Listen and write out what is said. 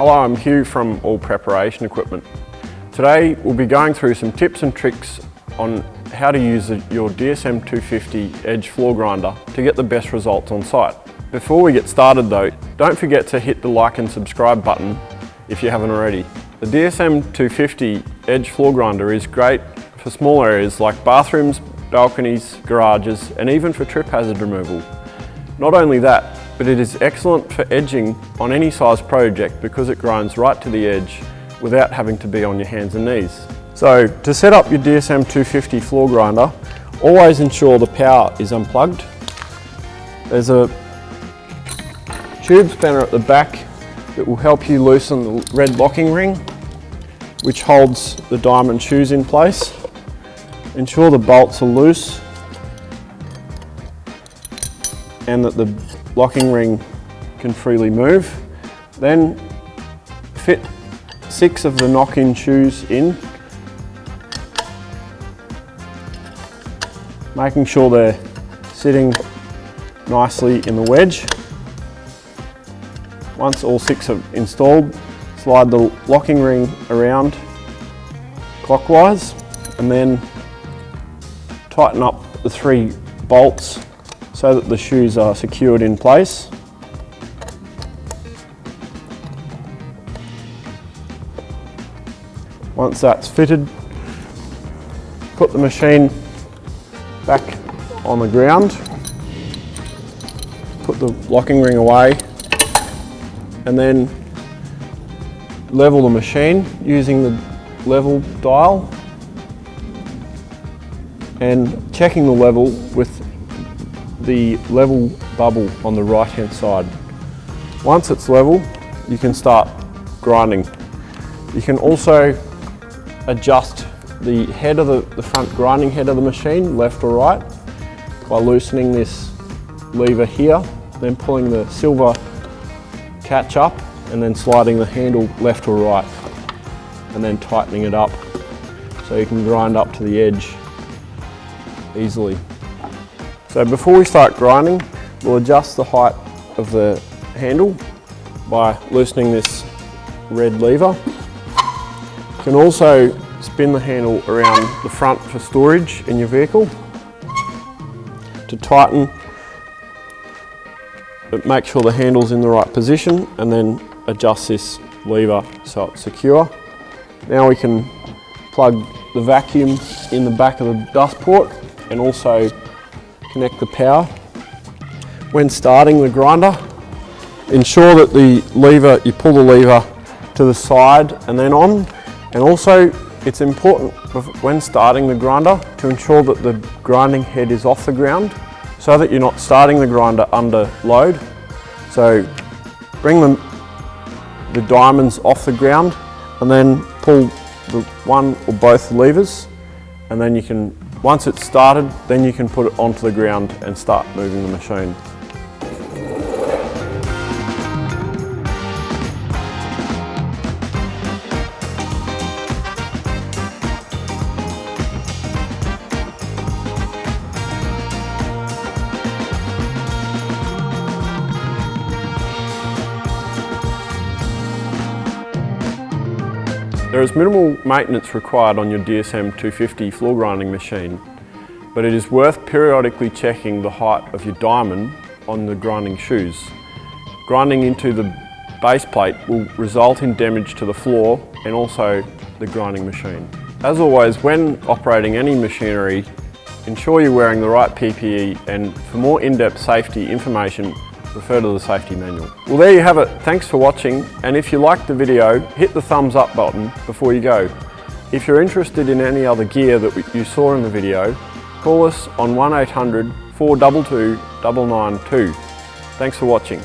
Hello, I'm Hugh from All Preparation Equipment. Today we'll be going through some tips and tricks on how to use your DSM250 edge floor grinder to get the best results on site. Before we get started though, don't forget to hit the like and subscribe button if you haven't already. The DSM250 edge floor grinder is great for small areas like bathrooms, balconies, garages, and even for trip hazard removal. Not only that, but it is excellent for edging on any size project because it grinds right to the edge without having to be on your hands and knees. So to set up your DSM250 floor grinder, always ensure the power is unplugged. There's a tube spanner at the back that will help you loosen the red locking ring, which holds the diamond shoes in place. Ensure the bolts are loose and that the locking ring can freely move. Then fit 6 of the knock-in shoes in, making sure they're sitting nicely in the wedge. Once all 6 are installed, slide the locking ring around clockwise and then tighten up the 3 bolts so that the shoes are secured in place. Once that's fitted, put the machine back on the ground, put the locking ring away, and then level the machine using the level dial and checking the level with the level bubble on the right hand side. Once it's level, you can start grinding. You can also adjust the head of the front grinding head of the machine, left or right, by loosening this lever here, then pulling the silver catch up and then sliding the handle left or right and then tightening it up so you can grind up to the edge easily. So before we start grinding, we'll adjust the height of the handle by loosening this red lever. You can also spin the handle around the front for storage in your vehicle. To tighten, but make sure the handle's in the right position and then adjust this lever so it's secure. Now we can plug the vacuum in the back of the dust port and also connect the power. When starting the grinder, ensure that you pull the lever to the side and then on. And also it's important when starting the grinder to ensure that the grinding head is off the ground so that you're not starting the grinder under load. So bring the diamonds off the ground and then pull the one or both levers, and then you can, once it's started, then you can put it onto the ground and start moving the machine. There is minimal maintenance required on your DSM250 floor grinding machine, but it is worth periodically checking the height of your diamond on the grinding shoes. Grinding into the base plate will result in damage to the floor and also the grinding machine. As always, when operating any machinery, ensure you're wearing the right PPE, and for more in-depth safety information, refer to the safety manual. Well, there you have it. Thanks for watching, and if you liked the video, hit the thumbs up button before you go. If you're interested in any other gear that you saw in the video, call us on 1800 422 992. Thanks for watching.